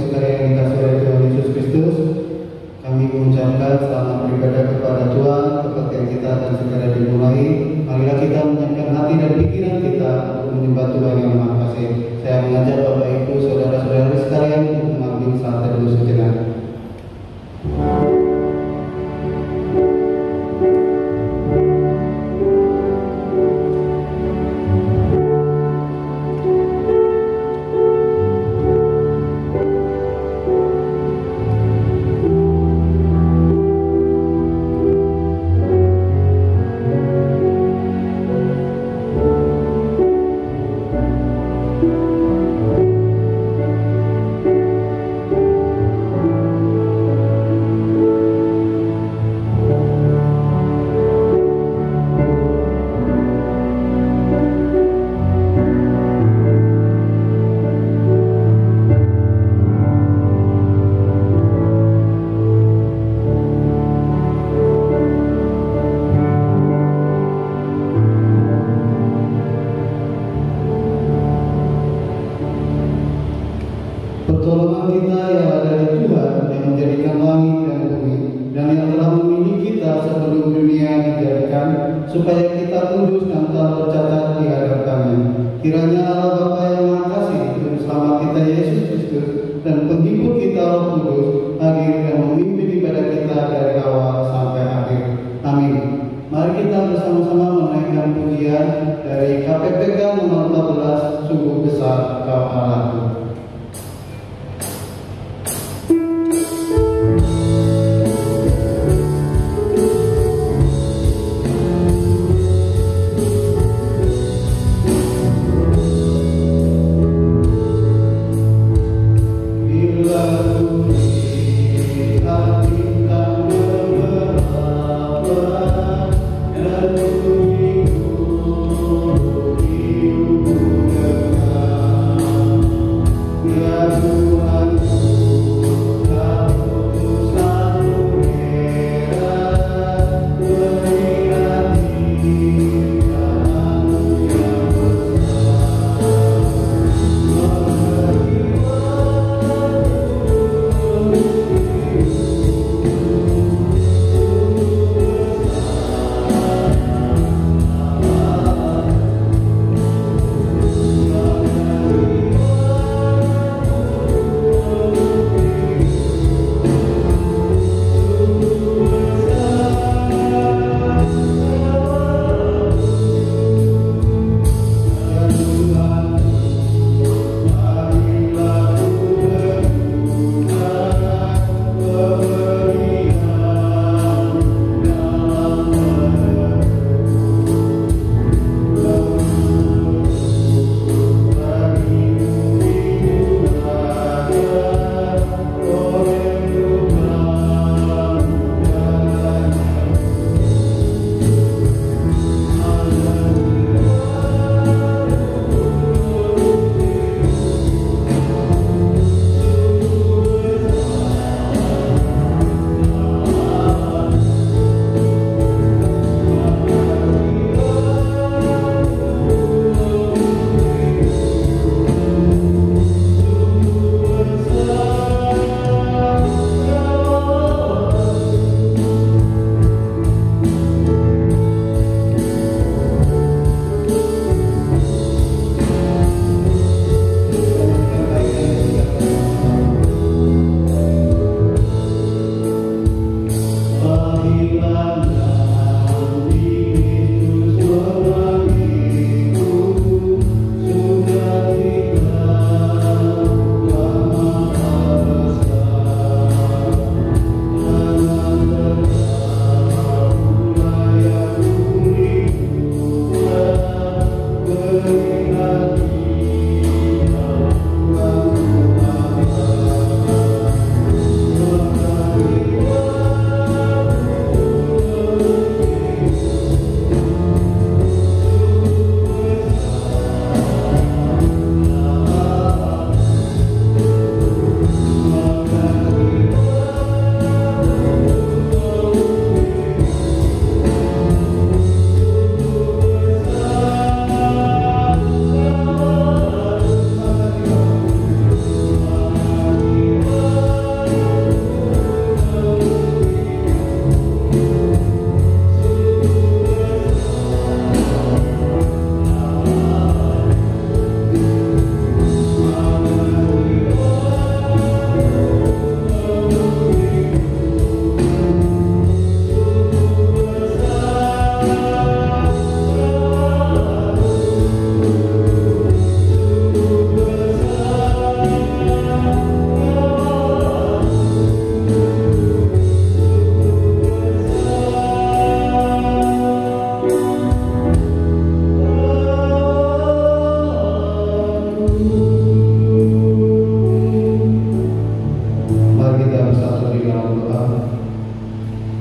sekalian yang dikasihi oleh Tuhan Yesus Kristus, kami mengucapkan selamat beribadah kepada Tuhan. Kebaktian kita akan segera dimulai. Marilah kita menyiapkan hati dan pikiran kita untuk menyembah Tuhan yang Maha Kasih. Saya mengajak Bapak Ibu, saudara-saudara sekalian untuk mengambil saat teduh sejenak.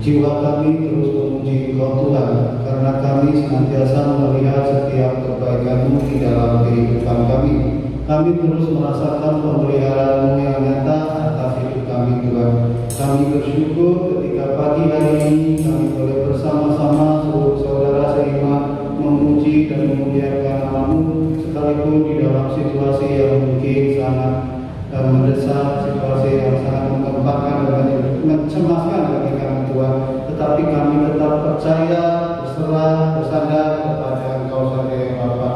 Jiwa kami terus memuji Engkau Tuhan, karena kami senantiasa melihat setiap kebaikan-Mu di dalam kehidupan kami. Kami terus merasakan pemeliharaan-Mu yang nyata atas hidup kami, Tuhan. Kami bersyukur ketika pagi hari ini kami boleh bersama-sama seluruh saudara seiman memuji dan memuliakan nama-Mu, sekalipun di dalam situasi yang mungkin sangat mendesak, situasi yang sangat menggemparkan dan mencemaskan bagi kami, Tuhan. Tetapi kami tetap percaya, berserah, bersandar kepada Engkau saja ya Bapa.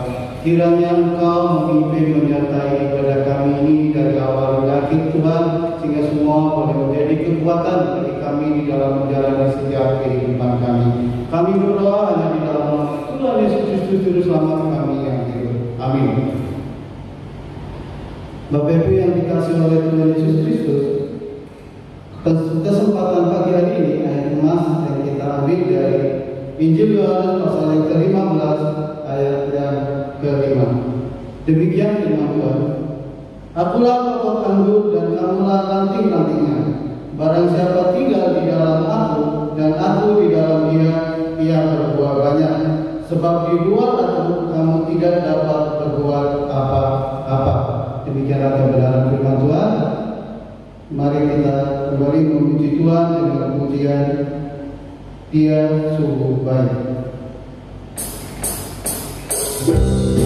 Kiranya Engkau memimpin menyertai ibadah kami ini dari awal hingga akhir, Tuhan, sehingga semua boleh menjadi kekuatan bagi kami di dalam menjalani setiap kehidupan kami. Kami berdoa hanya di dalam nama Tuhan Yesus Kristus Juru Selamat kami yang hidup. Amin. Bapak Ibu yang dikasihi oleh Tuhan Yesus Kristus, kesempatan pagi hari ini ayat emas yang kita ambil dari Injil Yohanes pasal yang ke-15 ayat yang ke-5. Demikian firman Tuhan. Akulah pokok anggur dan kamulah ranting-rantingnya. Barang siapa tinggal di dalam aku dan aku di dalam dia, ia berbuah banyak. Sebab di luar aku kamu tidak dapat berbuat apa-apa. Demikianlah kebenaran firman Tuhan. Mari kita kembali memuji Tuhan dengan pujian Dia sungguh baik. Dia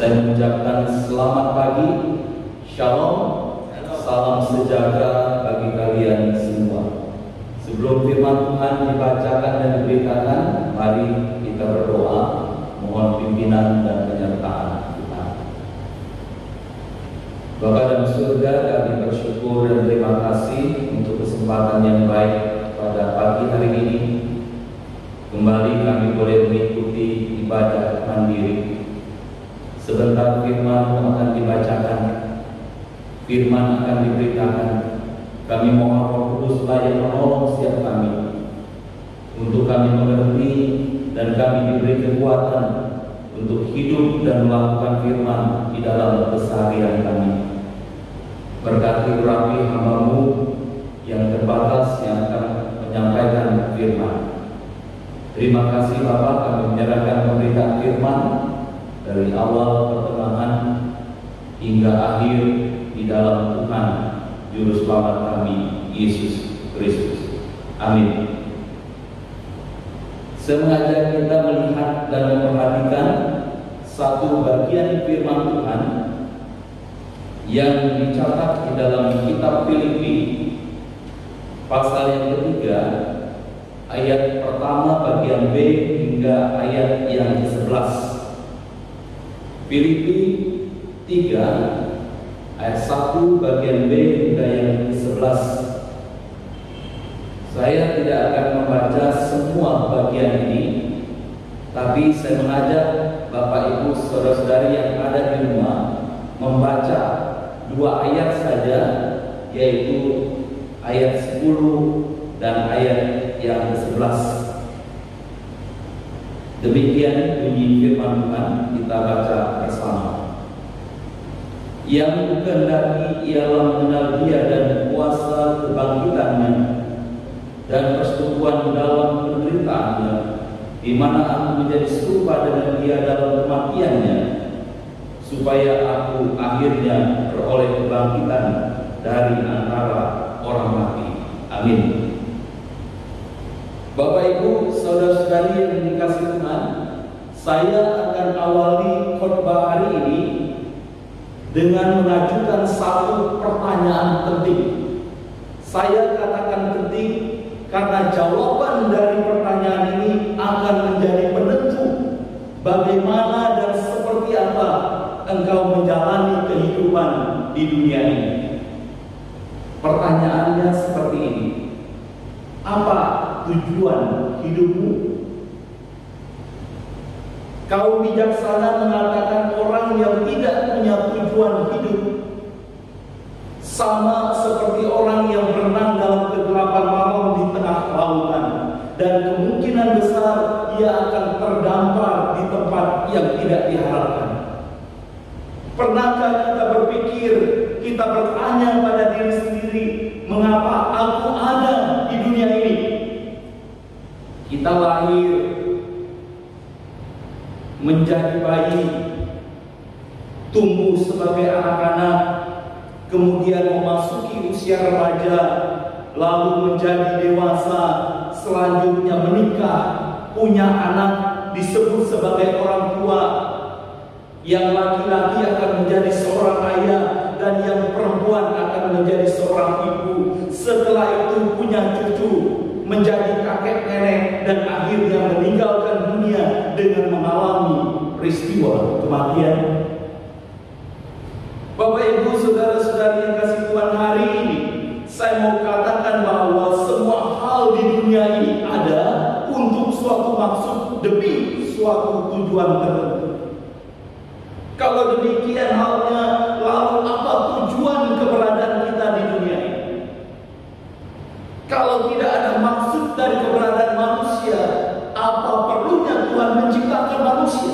Saya mengucapkan selamat pagi, shalom, salam sejahtera bagi kalian semua. Sebelum firman Tuhan dibacakan dan diberitakan, mari kita berdoa, mohon pimpinan dan penyertaan Tuhan. Bapa dalam surga, kami bersyukur dan terima kasih untuk kesempatan yang baik pada pagi hari ini. Kembali kami boleh mengikuti ibadah mandiri. Sebentar firman akan dibacakan, firman akan diberitakan. Kami mohon Roh Kuduslah yang menolong setiap kami, untuk kami mengerti dan kami diberi kekuatan untuk hidup dan melakukan firman di dalam keseharian kami. Berkati urapi hamba-Mu yang terbatas yang akan menyampaikan firman. Terima kasih Bapa, kami menyerahkan pemberitaan firman dari awal pertengahan hingga akhir di dalam Tuhan Juru Selamat kami, Yesus Kristus. Amin. Saya mengajak kita melihat dan memperhatikan satu bagian firman Tuhan yang dicatat di dalam kitab Filipi pasal yang ketiga, ayat pertama bagian B hingga ayat yang ke-11. Filipi 3 ayat 1 bagian B hingga yang ke-11. Saya tidak akan membaca semua bagian ini, tapi saya mengajak Bapak Ibu saudara-saudari yang ada di rumah membaca 2 ayat saja, yaitu ayat 10 dan ayat yang ke-11. Demikian bunyi firman Tuhan, kita baca bersama. Yang dikehendaki ialah mengenal Dia dan kuasa kebangkitannya dan persetubuhan dalam penderitaannya, di mana aku menjadi serupa dengan Dia dalam kematiannya, supaya aku akhirnya beroleh kebangkitan dari antara orang mati. Amin. Bapak Ibu, saudara-saudari yang dikasihi Tuhan, saya akan awali khotbah hari ini dengan mengajukan satu pertanyaan penting. Saya katakan penting karena jawaban dari pertanyaan ini akan menjadi penentu bagaimana dan seperti apa engkau menjalani kehidupan di dunia ini. Pertanyaannya seperti ini: apa tujuan hidupmu? Kaum bijaksana mengatakan orang yang tidak punya tujuan hidup sama seperti orang yang berenang dalam kegelapan malam di tengah lautan, dan kemungkinan besar ia akan terdampar di tempat yang tidak diharapkan. Pernahkah kita berpikir, kita bertanya pada diri sendiri, mengapa aku ada di dunia ini? Kita lahir menjadi bayi, tumbuh sebagai anak-anak, kemudian memasuki usia remaja, lalu menjadi dewasa, selanjutnya menikah, punya anak, disebut sebagai orang tua. Yang laki-laki akan menjadi seorang ayah, dan yang perempuan akan menjadi seorang ibu. Setelah itu punya cucu, menjadi kakek nenek, dan akhirnya meninggalkan dunia dengan mengalami peristiwa kematian. Bapak Ibu saudara-saudari yang kasih Tuhan, hari ini saya mau katakan bahwa semua hal di dunia ini ada untuk suatu maksud demi suatu tujuan tertentu. Kalau demikian halnya, lalu apa tujuan keberadaan kita di dunia ini? Kalau tidak ada maksud dari keberadaan manusia, apa perlunya Tuhan menciptakan manusia?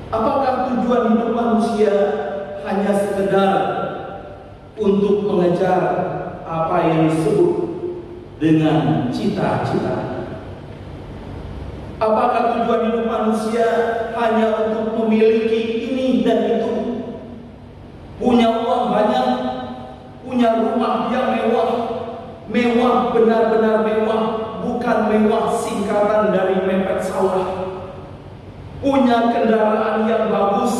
Apakah tujuan hidup manusia hanya sekedar untuk mengejar apa yang disebut dengan cita-cita? Apakah tujuan hidup manusia hanya untuk memiliki ini dan itu? Punya uang banyak, punya rumah yang mewah, mewah benar-benar mewah, bukan mewah singkatan dari mepet sawah. punya kendaraan yang bagus,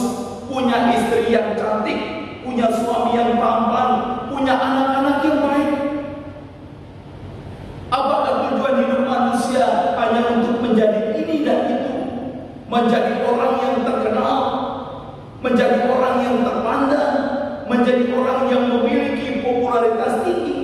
punya istri yang cantik, punya suami yang tampan, punya anak-anak yang baik. Apakah tujuan hidup manusia hanya untuk menjadi ini dan itu? Menjadi orang yang terkenal, menjadi orang yang terpandang, menjadi orang yang memiliki popularitas tinggi.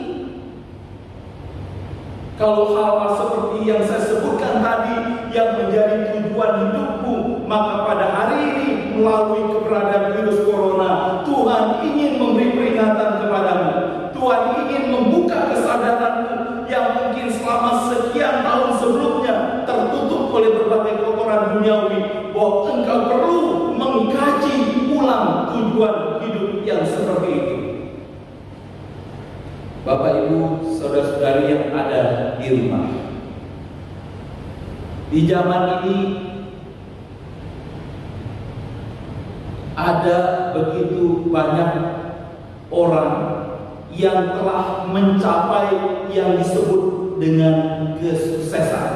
Kalau hal seperti yang saya sebutkan tadi yang menjadi tujuan hidupmu, maka pada hari ini melalui keberadaan virus corona, Tuhan ingin memberi peringatan kepadamu. Tuhan ingin membuka kesadaranmu yang mungkin selama sekian tahun sebelumnya tertutup oleh berbagai kotoran duniawi, bahwa engkau perlu mengkaji ulang tujuan hidup yang seperti itu. Bapak, Ibu, saudara-saudari yang ada di rumah, di zaman ini ada begitu banyak orang yang telah mencapai yang disebut dengan kesuksesan.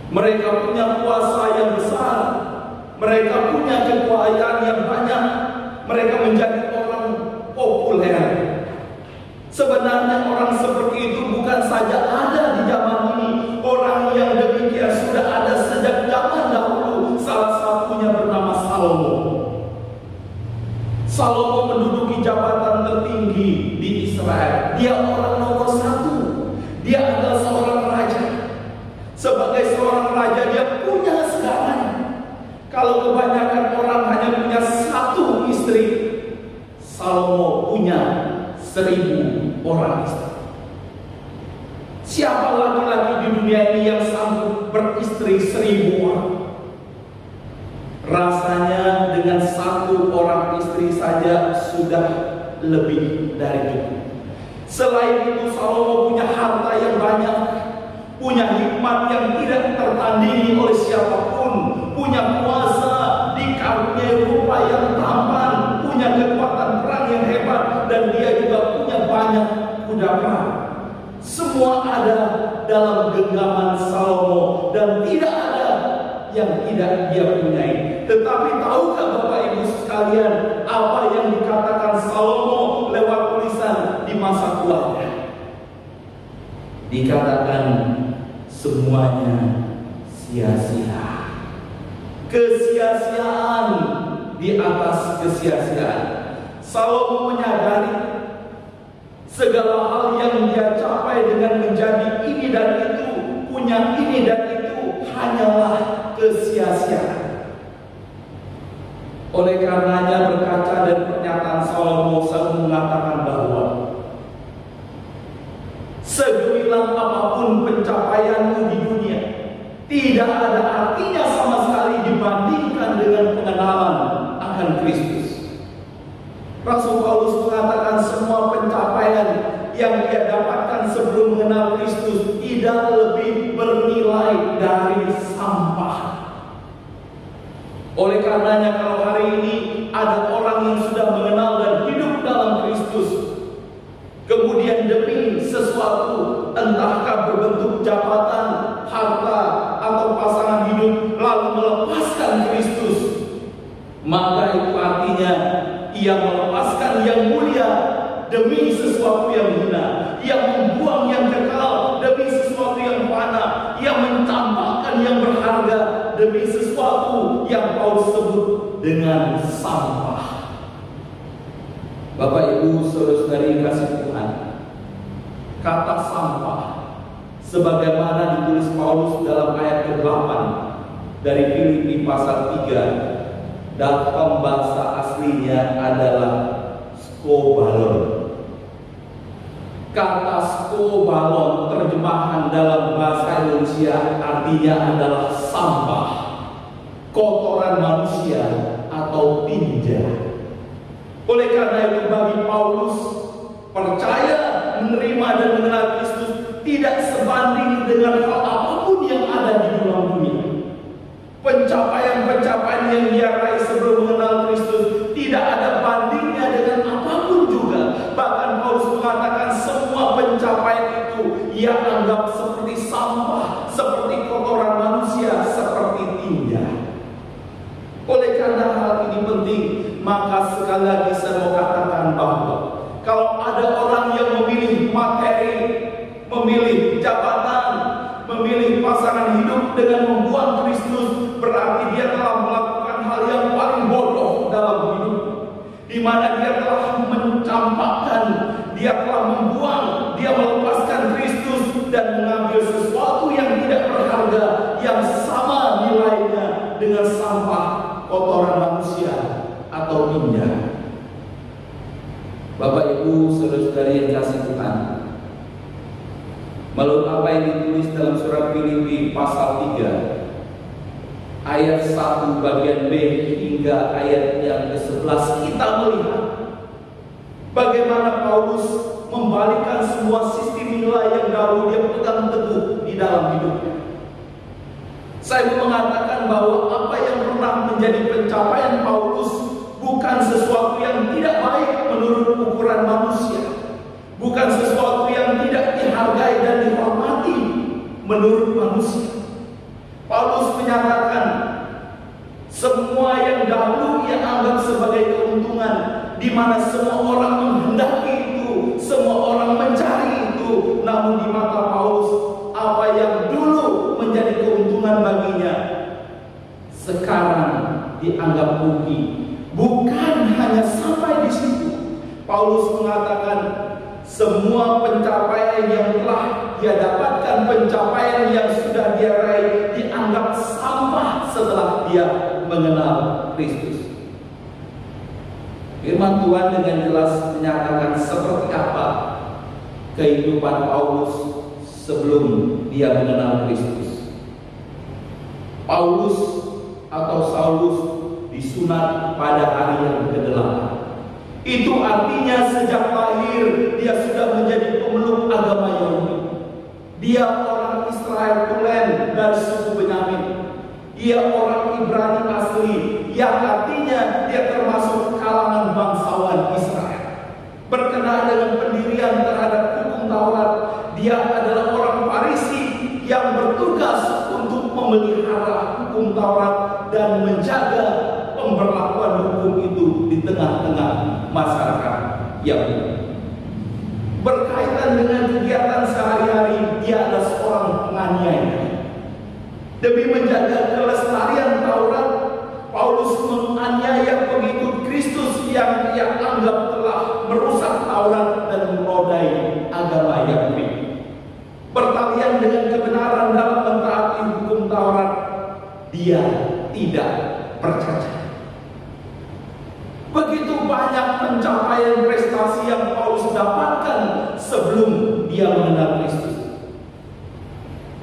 Mereka punya kuasa yang besar, mereka punya kekayaan yang banyak, mereka menjadi orang populer. Sebenarnya orang seperti itu bukan saja ada di zaman ini. Orang yang demikian sudah ada sejak zaman dahulu. Salah satunya bernama Salomo. Salomo menduduki jabatan tertinggi di Israel. Dia orang nomor 1. Dia adalah seorang raja. Sebagai seorang raja dia punya segalanya. Kalau kebanyakan orang hanya punya 1 istri, Salomo punya 1000 orang istri. Siapa laki-laki di dunia ini yang sanggup beristri 1000 orang? Rasanya dengan 1 orang istri saja sudah lebih dari cukup. Selain itu Salomo punya harta yang banyak, punya hikmat yang tidak tertandingi oleh siapapun, punya kuasa, dikaruniai rupa yang tampan, punya kekuatan perang yang hebat, dan dia juga punya banyak kuda perang. Semua ada dalam genggaman Salomo dan tidak ada yang tidak dia punyai. Tetapi tahukah Bapak Ibu sekalian apa yang dikatakan Salomo lewat tulisan di masa tuanya? Dikatakan semuanya sia-sia. Kesia-siaan di atas kesia-siaan. Salomo menyadari segala hal yang dia capai dengan menjadi ini dan itu, punya ini dan itu, hanyalah kesia-siaan. Oleh karenanya berkaca dari pernyataan Salomo, saya mengatakan bahwa segemilang apapun pencapaianmu di dunia, tidak ada artinya sama sekali dibandingkan dengan pengenalan akan Kristus. Rasul Paulus mengatakan semua pencapaian yang dia dapatkan sebelum mengenal Kristus tidak lebih bernilai dari sampah. Oleh karenanya kalau hari ini ada orang yang sudah mengenal dan hidup dalam Kristus, kemudian demi sesuatu, entahkah berbentuk jabatan, harta, atau pasangan hidup, lalu melepaskan Kristus, maka itu artinya ia melepaskan yang mulia demi sesuatu yang hina. Ia membuang yang kekal demi sesuatu yang fana. Ia mencampakkan yang berharga demi sesuatu yang Paulus sebut dengan sampah. Bapak Ibu saudara-saudari kasih Tuhan, kata sampah sebagaimana ditulis Paulus dalam ayat ke-8 dari Filipi pasal 3, dalam bahasa aslinya adalah skobalon. Kata skobalon terjemahan dalam bahasa Indonesia artinya adalah sampah, kotoran manusia atau tinja. Oleh karena itu bagi Paulus, percaya, menerima dan mengenal Kristus tidak sebanding dengan hal apapun yang ada di dalam dunia. Pencapaian-pencapaian yang dia raih sebelum mengenal Kristus tidak ada bandingnya dengan apapun juga. Bahkan Paulus mengatakan semua pencapaian itu ia anggap seperti sampah, seperti kotoran manusia, seperti tinja. sekali lagi saya mau katakan bahwa kalau ada orang yang memilih materi, memilih jabatan, memilih pasangan hidup dengan membuang Kristus, berarti dia telah melakukan hal yang paling bodoh dalam hidup, di mana dia telah mencampakkan, dia telah membuang, dia melepaskan Kristus dan mengambil sesuatu yang tidak berharga, yang sama nilainya dengan sampah kotoran manusia atau minyak. Bapak Ibu, saudara-saudari yang kasih Tuhan, menurut apa yang ditulis dalam surat Filipi pasal 3 ayat 1 bagian B hingga ayat yang ke-11, kita melihat bagaimana Paulus membalikkan semua sistem nilai yang dahulu dia pegang teguh di dalam hidupnya. Saya mengatakan bahwa apa yang pernah menjadi pencapaian Paulus bukan sesuatu yang tidak baik menurut ukuran manusia, bukan sesuatu yang tidak dihargai dan dihormati menurut manusia. Paulus menyatakan semua yang dahulu ia anggap sebagai keuntungan, di mana semua orang menghendaki itu, semua orang mencari itu, namun di mata Paulus apa yang dulu menjadi keuntungan baginya sekarang dianggap rugi. Bukan hanya sampai di situ, Paulus mengatakan semua pencapaian yang telah dia dapatkan, pencapaian yang sudah dia raih, dianggap sampah setelah dia mengenal Kristus. Firman Tuhan dengan jelas menyatakan seperti apa kehidupan Paulus sebelum dia mengenal Kristus. Paulus atau Saulus disunat pada hari yang ke-8. Itu artinya sejak lahir dia sudah menjadi pemeluk agama Yahudi. Dia orang Israel tulen dari suku Benyamin. Dia orang Ibrani asli, yang artinya dia termasuk kalangan bangsawan Israel. Berkenaan dengan pendirian terhadap hukum Taurat, dia adalah orang Farisi yang bertugas untuk memelihara hukum Taurat dan menjaga pemberlakuan hukum itu di tengah-tengah masyarakat Yahudi. Berkaitan dengan kegiatan sehari-hari, dia adalah seorang penganiaya. Demi menjaga kelestarian Taurat, Paulus menganiaya pengikut Kristus yang ia anggap telah merusak Taurat dan menodai agama Yahudi. Bertalian dengan kebenaran dalam mentaati hukum Taurat, dia tidak percaya. Begitu banyak pencapaian prestasi yang Paulus dapatkan sebelum dia mengenal Kristus.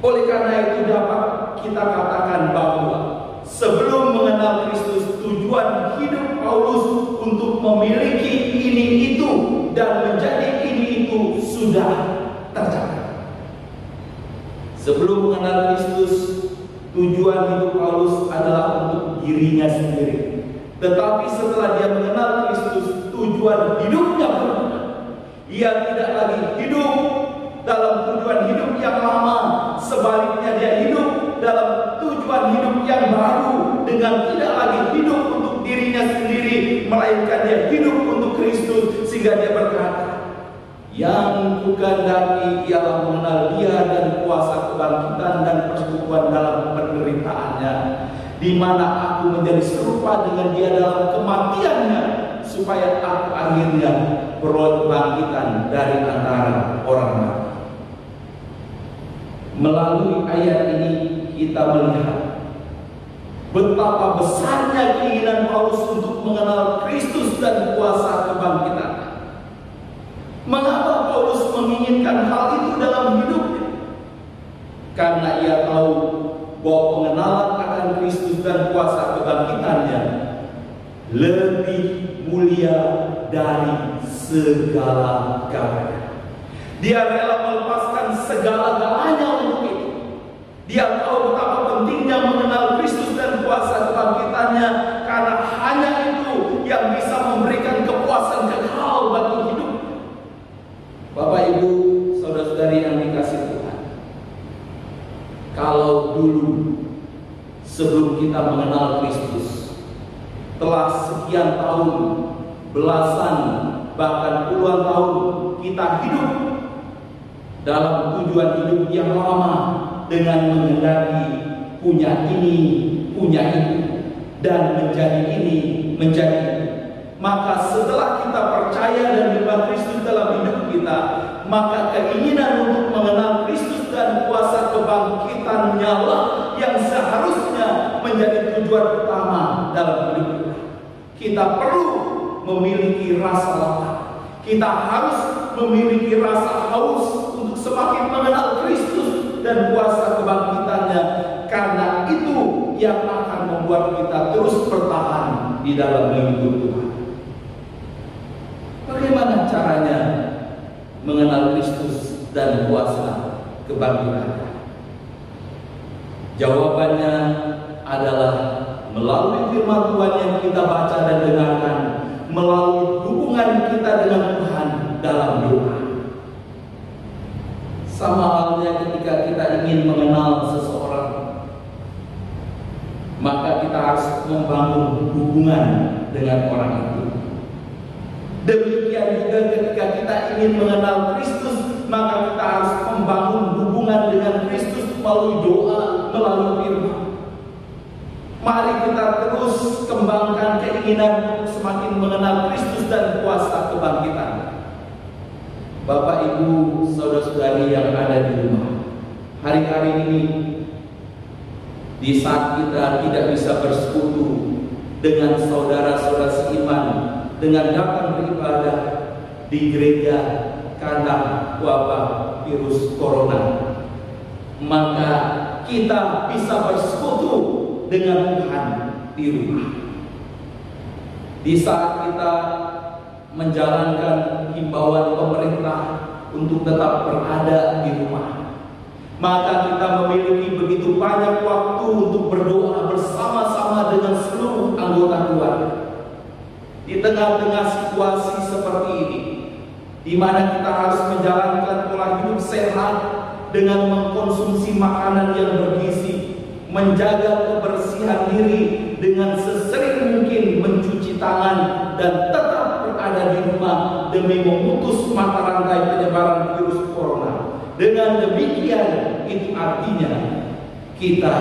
Oleh karena itu dapat kita katakan bahwa sebelum mengenal Kristus, tujuan hidup Paulus untuk memiliki ini itu dan menjadi ini itu sudah tercapai. Sebelum mengenal Kristus, tujuan hidup Paulus adalah untuk dirinya sendiri. Tetapi setelah dia mengenal Kristus, tujuan hidupnya berubah. Ia tidak lagi hidup dalam tujuan hidup yang lama. Sebaliknya dia hidup dalam tujuan hidup yang baru, dengan tidak lagi hidup untuk dirinya sendiri, melainkan dia hidup untuk Kristus. Sehingga dia berkata, yang kukandaki ialah mengenal dia dan kuasa kebangkitan dan persekutuan dalam penderitaannya, di mana aku menjadi serupa dengan dia dalam kematiannya, supaya aku akhirnya beroleh kebangkitan dari antara orang mati. Melalui ayat ini kita melihat betapa besarnya keinginan Paulus untuk mengenal Kristus dan kuasa kebangkitan. Mengapa Paulus menginginkan hal itu dalam hidupnya? Karena ia tahu bahwa pengenalan akan Kristus dan kuasa kebangkitannya lebih mulia dari segala-galanya. Dia rela melepaskan segala-galanya untuk itu. Dia tahu betapa pentingnya mengenal Kristus dan kuasa kebangkitannya, karena hanya itu yang bisa memberikan kepuasan kekal bagi hidup. Bapak, Ibu, saudara-saudari yang dikasihi Tuhan, kalau dulu sebelum kita mengenal Kristus, telah sekian tahun belasan bahkan puluhan tahun kita hidup dalam tujuan hidup yang lama dengan menghendaki punya ini, punya itu, dan menjadi ini, menjadi itu. Maka setelah kita percaya dan menyembah Kristus dalam hidup kita, maka keinginan untuk mengenal Kristus dan kuasa kebangkitannya lah yang seharusnya menjadi tujuan utama dalam hidup kita. Kita perlu memiliki rasa lapar. Kita harus memiliki rasa haus untuk semakin mengenal Kristus dan kuasa kebangkitannya, karena itu yang akan membuat kita terus bertahan di dalam hidup Tuhan. Bagaimana caranya mengenal Kristus dan kuasa kebangkitannya? Jawabannya adalah melalui firman Tuhan yang kita baca dan dengarkan, melalui hubungan kita dengan Tuhan dalam doa. Sama halnya ketika kita ingin mengenal seseorang, maka kita harus membangun hubungan dengan orang itu. Demikian juga ketika kita ingin mengenal Kristus, maka kita harus membangun hubungan dengan Kristus melalui doa, melalui firman. Mari kita terus kembangkan keinginan untuk semakin mengenal Kristus dan kuasa kebangkitan. Bapak, Ibu, saudara-saudari yang ada di rumah, hari-hari ini di saat kita tidak bisa bersekutu dengan saudara-saudara seiman, dengan datang beribadah di gereja karena wabah virus corona, maka kita bisa bersekutu dengan Tuhan di rumah. Di saat kita menjalankan himbauan pemerintah untuk tetap berada di rumah, maka kita memiliki begitu banyak waktu untuk berdoa bersama-sama dengan seluruh anggota keluarga. Di tengah-tengah situasi seperti ini, di mana kita harus menjalankan pola hidup sehat dengan mengkonsumsi makanan yang bergizi, menjaga kebersihan diri dengan sesering mungkin mencuci tangan, dan tetap berada di rumah demi memutus mata rantai penyebaran virus corona. Dengan demikian, itu artinya kita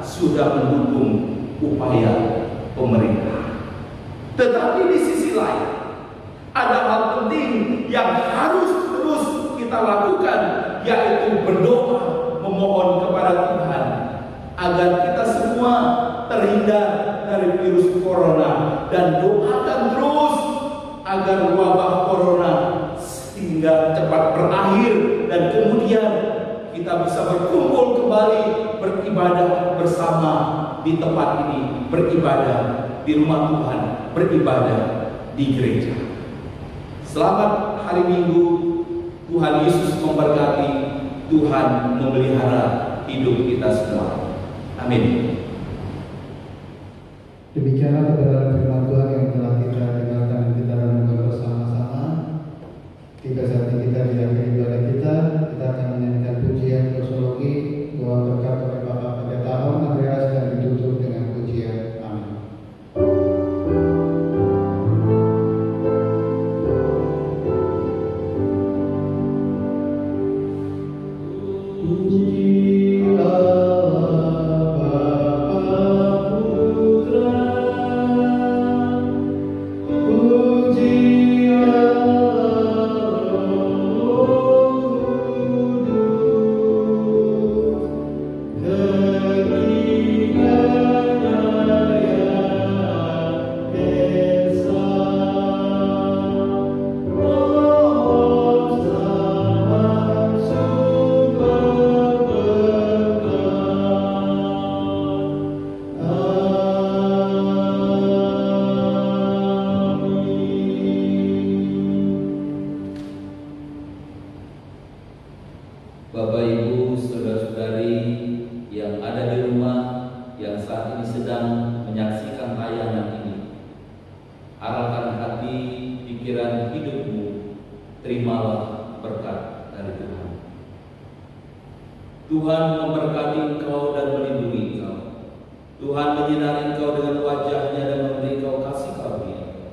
sudah mendukung upaya pemerintah. Tetapi di sisi lain, ada hal penting yang harus terus kita lakukan, yaitu berdoa, memohon kepada Tuhan agar kita semua terhindar dari virus corona, dan doakan terus agar wabah corona sehingga cepat berakhir dan kemudian kita bisa berkumpul kembali beribadah bersama di tempat ini, beribadah di rumah Tuhan, beribadah di gereja. Selamat hari Minggu. Tuhan Yesus memberkati. Tuhan memelihara hidup kita semua. Amin. Demikianlah kebenaran firman Tuhan yang telah kita dengarkan dan kita renungkan bersama-sama. Tiba saatnya kita di akhir ibadah kita akan menyanyikan pujian doxologi, doa berkat oleh Bapak Pendeta Aron Andreas, dan ditutup dengan pujian. Amin. Bapak, Ibu, saudara-saudari yang ada di rumah, yang saat ini sedang menyaksikan tayangan ini, arahkan hati, pikiran hidupmu, terimalah berkat dari Tuhan. Tuhan memberkati engkau dan melindungi engkau. Tuhan menyinari engkau dengan wajah-Nya dan memberi engkau kasih karunia.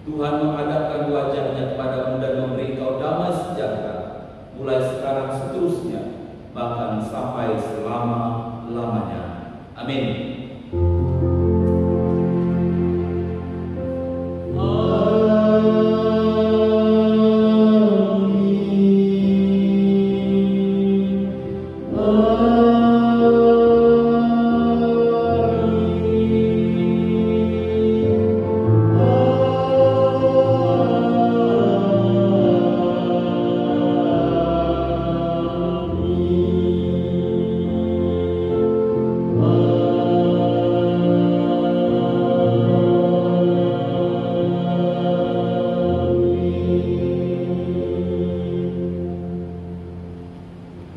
Tuhan menghadapkan wajahnya kepadamu dan memberi engkau damai sejahtera, mulai sekarang seterusnya, bahkan sampai selama-lamanya. Amin.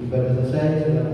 Ibadah selesai, silakan